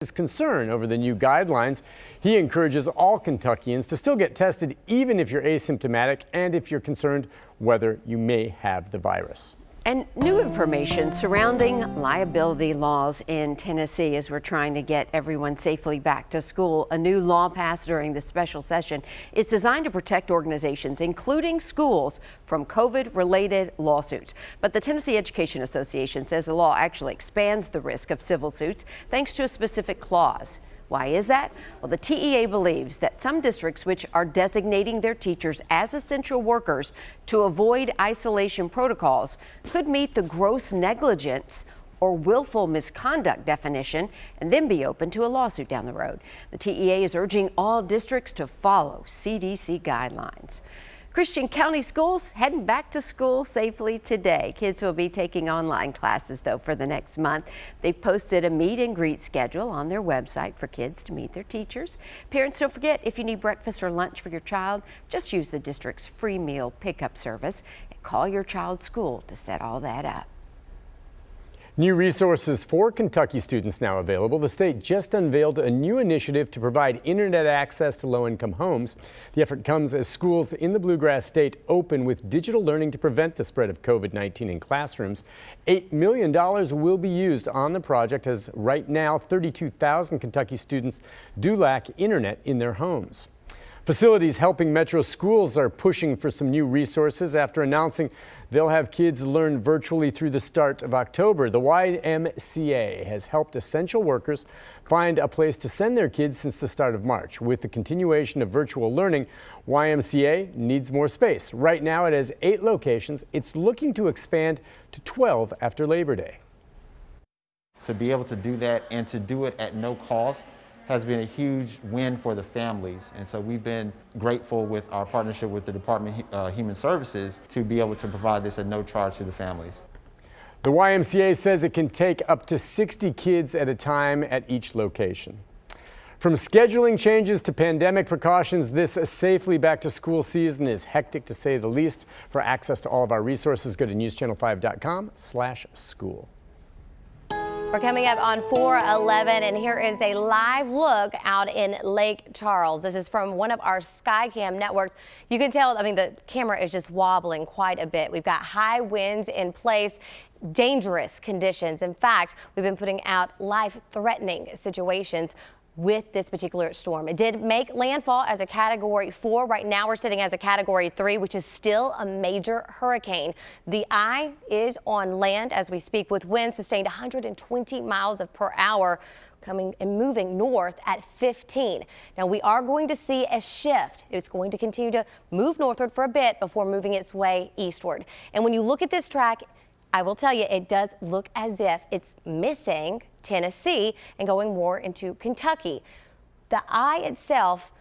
his concern over the new guidelines. He encourages all Kentuckians to still get tested even if you're asymptomatic and if you're concerned whether you may have the virus. And new information surrounding liability laws in Tennessee as we're trying to get everyone safely back to school. A new law passed during the special session is designed to protect organizations, including schools, from COVID-related lawsuits. But the Tennessee Education Association says the law actually expands the risk of civil suits thanks to a specific clause. Why is that? Well, the TEA believes that some districts which are designating their teachers as essential workers to avoid isolation protocols could meet the gross negligence or willful misconduct definition and then be open to a lawsuit down the road. The TEA is urging all districts to follow CDC guidelines. Christian County schools heading back to school safely today. Kids will be taking online classes, though, for the next month. They've posted a meet and greet schedule on their website for kids to meet their teachers. Parents, don't forget, if you need breakfast or lunch for your child, just use the district's free meal pickup service and call your child's school to set all that up. New resources for Kentucky students now available. The state just unveiled a new initiative to provide internet access to low-income homes. The effort comes as schools in the Bluegrass state open with digital learning to prevent the spread of COVID-19 in classrooms. $8 million will be used on the project as right now 32,000 Kentucky students do lack internet in their homes. Facilities helping Metro schools are pushing for some new resources after announcing they'll have kids learn virtually through the start of October. The YMCA has helped essential workers find a place to send their kids since the start of March. With the continuation of virtual learning, YMCA needs more space. Right now it has 8 locations. It's looking to expand to 12 after Labor Day. To be able to do that and to do it at no cost has been a huge win for the families. And so we've been grateful with our partnership with the Department of Human Services to be able to provide this at no charge to the families. The YMCA says it can take up to 60 kids at a time at each location. From scheduling changes to pandemic precautions, this safely back to school season is hectic to say the least. For access to all of our resources, go to newschannel5.com/school. We're coming up on 4/11, and here is a live look out in Lake Charles. This is from one of our Skycam networks. You can tell, the camera is just wobbling quite a bit. We've got high winds in place, dangerous conditions. In fact, we've been putting out life-threatening situations with this particular storm. It did make landfall as a Category 4. Right now we're sitting as a Category 3, which is still a major hurricane. The eye is on land as we speak, with winds sustained 120 miles per hour coming and moving north at 15. Now we are going to see a shift. It's going to continue to move northward for a bit before moving its way eastward. And when you look at this track, I will tell you, it does look as if it's missing Tennessee and going more into Kentucky. The eye itself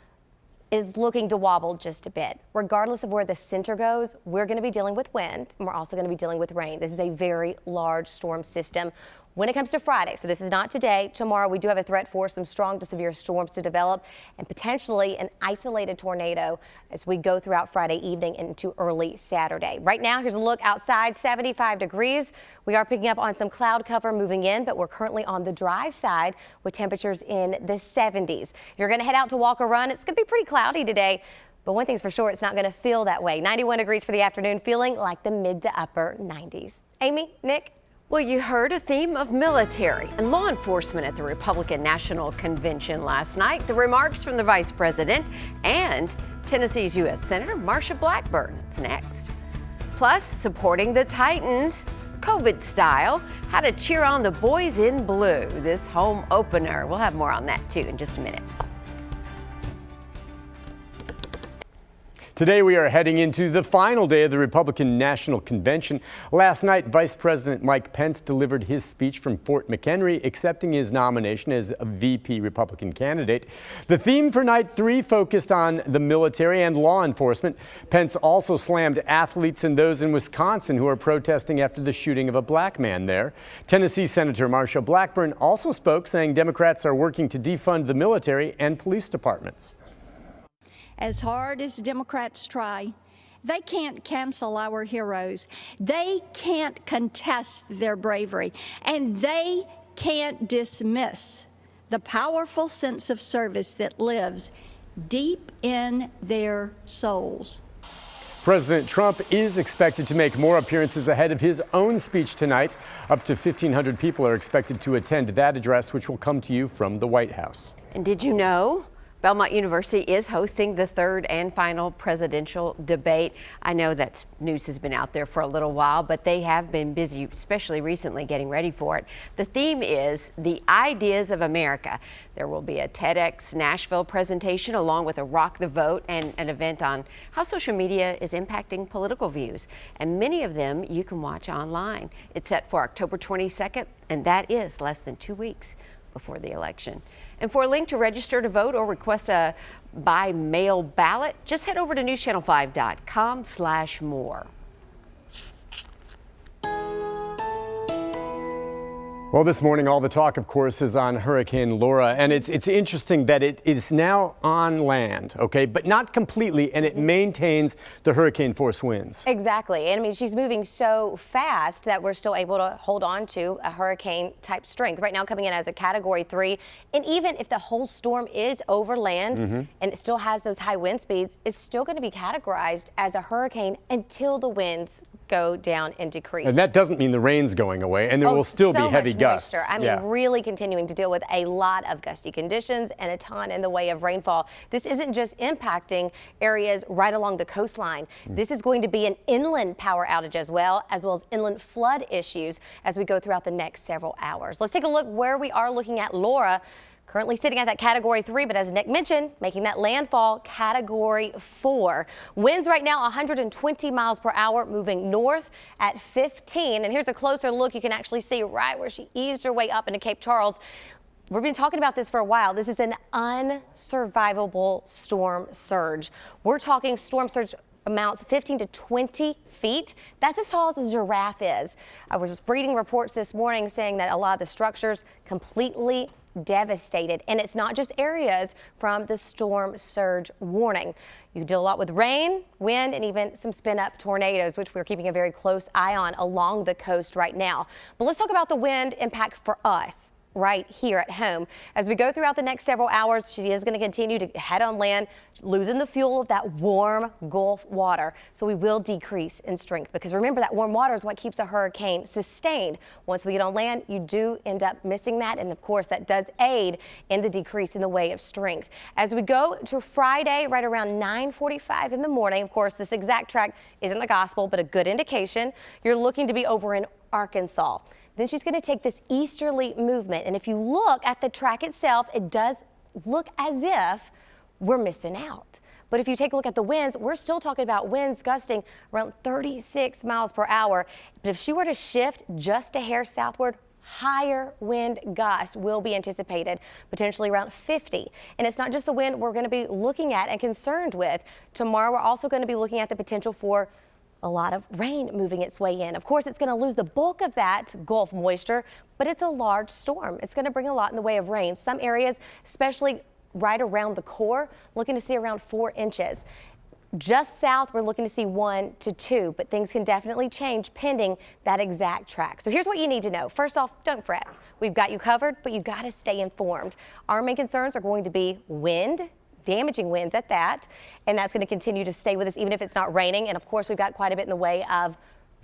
is looking to wobble just a bit. Regardless of where the center goes, we're going to be dealing with wind, and we're also going to be dealing with rain. This is a very large storm system. When it comes to Friday, so this is not today, tomorrow we do have a threat for some strong to severe storms to develop and potentially an isolated tornado as we go throughout Friday evening into early Saturday. Right now, here's a look outside, 75 degrees. We are picking up on some cloud cover moving in, but we're currently on the dry side with temperatures in the 70s. If you're going to head out to walk or run, it's going to be pretty cloudy today. But one thing's for sure, it's not going to feel that way. 91 degrees for the afternoon, feeling like the mid to upper 90s. Amy, Nick? Well, you heard a theme of military and law enforcement at the Republican National Convention last night. The remarks from the Vice President and Tennessee's U.S. Senator Marsha Blackburn. It's next. Plus, supporting the Titans, COVID style, how to cheer on the boys in blue, this home opener. We'll have more on that, too, in just a minute. Today we are heading into the final day of the Republican National Convention. Last night, Vice President Mike Pence delivered his speech from Fort McHenry, accepting his nomination as a VP Republican candidate. The theme for night 3 focused on the military and law enforcement. Pence also slammed athletes and those in Wisconsin who are protesting after the shooting of a black man there. Tennessee Senator Marsha Blackburn also spoke, saying Democrats are working to defund the military and police departments. As hard as Democrats try, they can't cancel our heroes. They can't contest their bravery, and they can't dismiss the powerful sense of service that lives deep in their souls. President Trump is expected to make more appearances ahead of his own speech tonight. Up to 1,500 people are expected to attend that address, which will come to you from the White House. And did you know Belmont University is hosting the third and final presidential debate? I know that news has been out there for a little while, but they have been busy, especially recently, getting ready for it. The theme is the ideas of America. There will be a TEDx Nashville presentation along with a Rock the Vote and an event on how social media is impacting political views. And many of them you can watch online. It's set for October 22nd, and that is less than 2 weeks before the election. And for a link to register to vote or request a by mail ballot, just head over to newschannel5.com/more. Well, this morning, all the talk, of course, is on Hurricane Laura, and it's interesting that it is now on land, okay, but not completely, and it maintains the hurricane force winds. Exactly. And I mean, she's moving so fast that we're still able to hold on to a hurricane type strength. Right now coming in as a Category 3. And even if the whole storm is over land and it still has those high wind speeds, it's still going to be categorized as a hurricane until the winds go down and decrease. And that doesn't mean the rain's going away, and there will still be heavy gusts. I mean, really continuing to deal with a lot of gusty conditions and a ton in the way of rainfall. This isn't just impacting areas right along the coastline. This is going to be an inland power outage as well as inland flood issues as we go throughout the next several hours. Let's take a look where we are looking at Laura. Currently sitting at that Category 3, but as Nick mentioned, making that landfall Category 4. Winds right now 120 miles per hour, moving north at 15. And here's a closer look. You can actually see right where she eased her way up into Cape Charles. We've been talking about this for a while. This is an unsurvivable storm surge. We're talking storm surge amounts 15 to 20 feet. That's as tall as a giraffe is. I was reading reports this morning saying that a lot of the structures completely devastated, and it's not just areas from the storm surge warning. You deal a lot with rain, wind, and even some spin up tornadoes, which we're keeping a very close eye on along the coast right now. But let's talk about the wind impact for us right here at home. As we go throughout the next several hours, she is going to continue to head on land, losing the fuel of that warm Gulf water. So we will decrease in strength, because remember, that warm water is what keeps a hurricane sustained. Once we get on land, you do end up missing that. And of course, that does aid in the decrease in the way of strength. As we go to Friday, right around 9:45 in the morning, of course, this exact track isn't the gospel, but a good indication. You're looking to be over in Arkansas. Then she's going to take this easterly movement. And if you look at the track itself, it does look as if we're missing out. But if you take a look at the winds, we're still talking about winds gusting around 36 miles per hour. But if she were to shift just a hair southward, higher wind gusts will be anticipated, potentially around 50. And it's not just the wind we're going to be looking at and concerned with. Tomorrow, we're also going to be looking at the potential for a lot of rain moving its way in. Of course, it's going to lose the bulk of that Gulf moisture, but it's a large storm. It's going to bring a lot in the way of rain. Some areas, especially right around the core, looking to see around 4 inches. Just south, we're looking to see 1 to 2, but things can definitely change pending that exact track. So here's what you need to know. First off, don't fret. We've got you covered, but you got to stay informed. Our main concerns are going to be wind, damaging winds at that, and that's going to continue to stay with us even if it's not raining. And of course, we've got quite a bit in the way of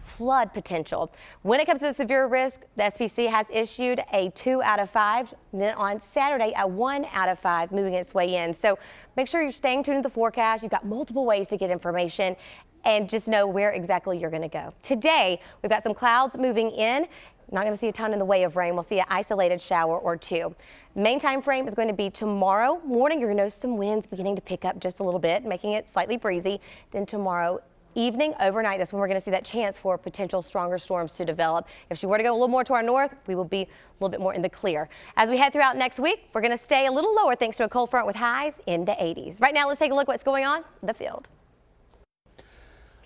flood potential. When it comes to the severe risk, the SPC has issued a 2 out of 5. Then on Saturday, a 1 out of 5 moving its way in. So make sure you're staying tuned to the forecast. You've got multiple ways to get information, and just know where exactly you're going to go. Today, we've got some clouds moving in. Not going to see a ton in the way of rain. We'll see an isolated shower or 2. Main time frame is going to be tomorrow morning. You're going to notice some winds beginning to pick up just a little bit, making it slightly breezy. Then tomorrow evening, overnight, that's when we're going to see that chance for potential stronger storms to develop. If she were to go a little more to our north, we will be a little bit more in the clear. As we head throughout next week, we're going to stay a little lower thanks to a cold front with highs in the 80s. Right now, let's take a look at what's going on in the field.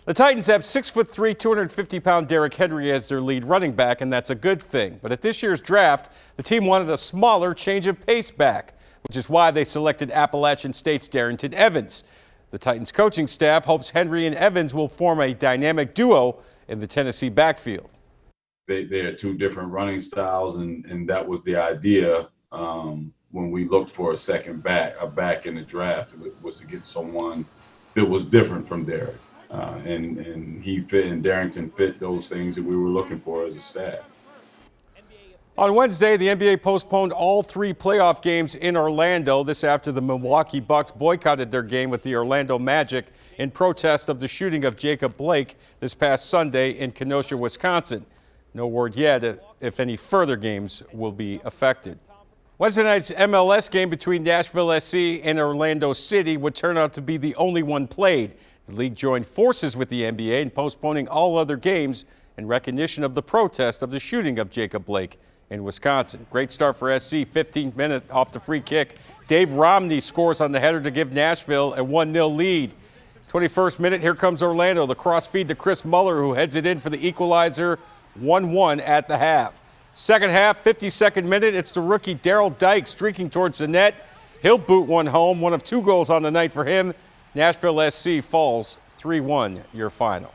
The Titans have 6'3", 250-pound Derrick Henry as their lead running back, and that's a good thing. But at this year's draft, the team wanted a smaller change of pace back, which is why they selected Appalachian State's Darrington Evans. The Titans coaching staff hopes Henry and Evans will form a dynamic duo in the Tennessee backfield. They had 2 different running styles, and that was the idea. when we looked for a back in the draft, was to get someone that was different from Derek. And he fit, and Darrington fit those things that we were looking for as a staff. On Wednesday, the NBA postponed all 3 playoff games in Orlando. This after the Milwaukee Bucks boycotted their game with the Orlando Magic in protest of the shooting of Jacob Blake this past Sunday in Kenosha, Wisconsin. No word yet if any further games will be affected. Wednesday night's MLS game between Nashville SC and Orlando City would turn out to be the only one played. The league joined forces with the NBA in postponing all other games in recognition of the protest of the shooting of Jacob Blake in Wisconsin. Great start for SC, 15th minute off the free kick. Dave Romney scores on the header to give Nashville a 1-0 lead. 21st minute, here comes Orlando. The cross feed to Chris Muller, who heads it in for the equalizer, 1-1 at the half. Second half, 52nd minute, it's the rookie Daryl Dyke streaking towards the net. He'll boot one home, one of 2 goals on the night for him. Nashville SC falls 3-1, your final.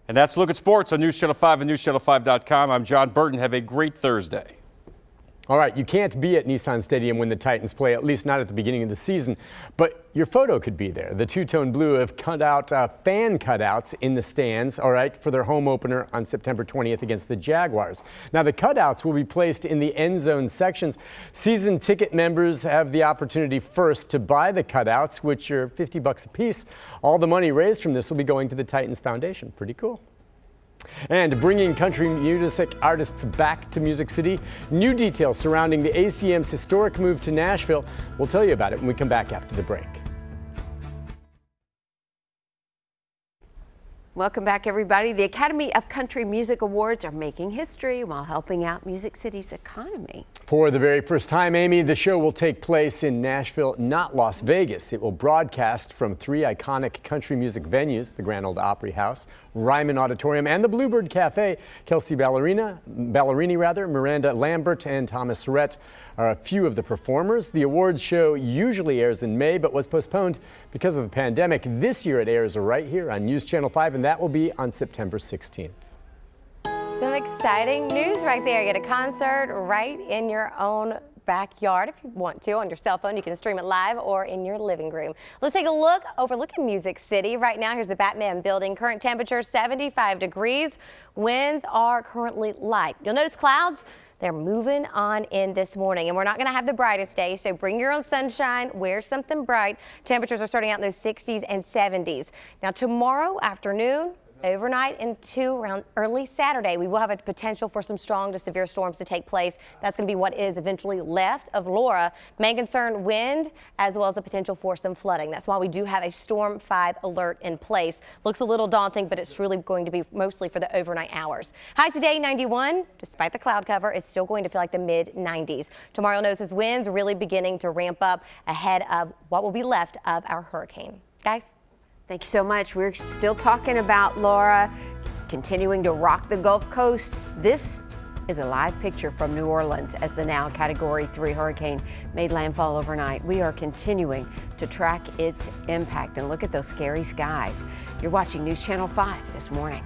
And that's a look at sports on News Channel 5 and NewsChannel5.com. I'm John Burton. Have a great Thursday. All right, you can't be at Nissan Stadium when the Titans play, at least not at the beginning of the season, but your photo could be there. The two-tone blue have cut out fan cutouts in the stands, all right, for their home opener on September 20th against the Jaguars. Now, the cutouts will be placed in the end zone sections. Season ticket members have the opportunity first to buy the cutouts, which are $50 a piece. All the money raised from this will be going to the Titans Foundation. Pretty cool. And bringing country music artists back to Music City. New details surrounding the ACM's historic move to Nashville. We'll tell you about it when we come back after the break. Welcome back, everybody. The Academy of Country Music Awards are making history while helping out Music City's economy. For the very first time, Amy, the show will take place in Nashville, not Las Vegas. It will broadcast from 3 iconic country music venues, the Grand Ole Opry House, Ryman Auditorium, and the Bluebird Cafe. Kelsey Ballerini, Miranda Lambert, and Thomas Rhett are a few of the performers. The awards show usually airs in May, but was postponed because of the pandemic. This year it airs right here on News Channel 5, and that will be on September 16th. Some exciting news right there. Get a concert right in your own backyard if you want to on your cell phone. You can stream it live or in your living room. Let's take a overlook at Music City. Right now, here's the Batman building. Current temperature 75 degrees. Winds are currently light. You'll notice clouds. They're moving on in this morning, and we're not going to have the brightest day, so bring your own sunshine, wear something bright. Temperatures are starting out in those 60s and 70s. Now tomorrow afternoon, overnight into around early Saturday, we will have a potential for some strong to severe storms to take place. That's going to be what is eventually left of Laura. Main concern, wind, as well as the potential for some flooding. That's why we do have a Storm 5 alert in place. Looks a little daunting, but it's really going to be mostly for the overnight hours. High today, 91. Despite the cloud cover, it's still going to feel like the mid-90s. Tomorrow, notice winds really beginning to ramp up ahead of what will be left of our hurricane. Guys? Thank you so much. We're still talking about Laura continuing to rock the Gulf Coast. This is a live picture from New Orleans as the now Category 3 hurricane made landfall overnight. We are continuing to track its impact, and look at those scary skies. You're watching News Channel 5 this morning.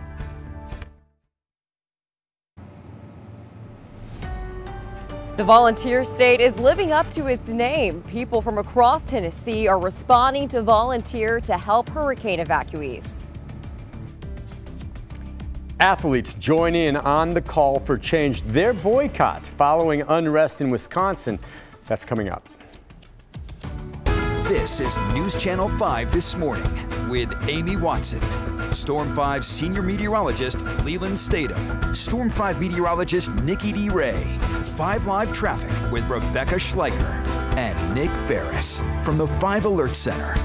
The volunteer state is living up to its name. People from across Tennessee are responding to volunteer to help hurricane evacuees. Athletes join in on the call for change. Their boycott following unrest in Wisconsin. That's coming up. This is News Channel 5 This Morning with Amy Watson, Storm 5 Senior Meteorologist Leland Statham, Storm 5 Meteorologist Nikki D. Ray, 5 Live Traffic with Rebecca Schleicher, and Nick Barris from the 5 Alert Center.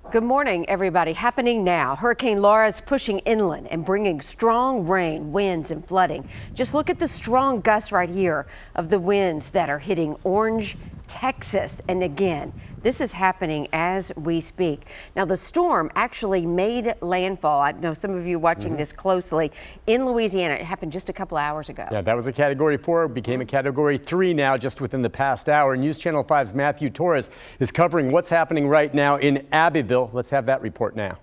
Good morning, everybody. Happening now. Hurricane Laura is pushing inland and bringing strong rain, winds, and flooding. Just look at the strong gusts right here of the winds that are hitting Orange, Texas. And again, this is happening as we speak. Now, the storm actually made landfall. I know some of you watching this closely in Louisiana. It happened just a couple hours ago. Yeah, that was a Category 4, became a Category 3 now just within the past hour. News Channel 5's Matthew Torres is covering what's happening right now in Abbeville. Let's have that report now.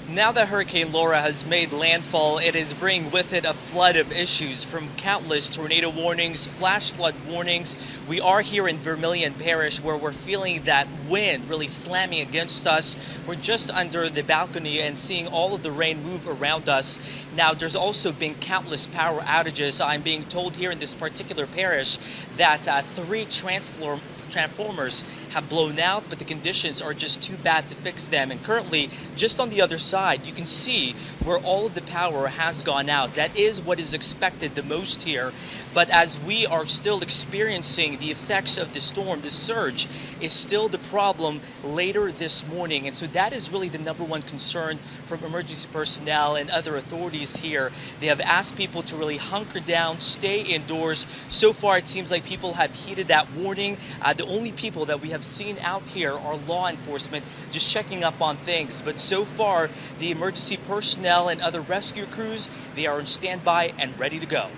Now that Hurricane Laura has made landfall, it is bringing with it a flood of issues, from countless tornado warnings, flash flood warnings. We are here in Vermilion Parish, where we're feeling that wind really slamming against us. We're just under the balcony and seeing all of the rain move around us. Now, there's also been countless power outages. I'm being told here in this particular parish that 3 transformers have blown out, but the conditions are just too bad to fix them. And currently, just on the other side, you can see where all of the power has gone out. That is what is expected the most here. But as we are still experiencing the effects of the storm, the surge is still the problem later this morning. And so that is really the #1 concern from emergency personnel and other authorities here. They have asked people to really hunker down, stay indoors. So far, it seems like people have heeded that warning. The only people that we have seen out here are law enforcement, just checking up on things. But so far, the emergency personnel and other rescue crews, they are on standby and ready to go.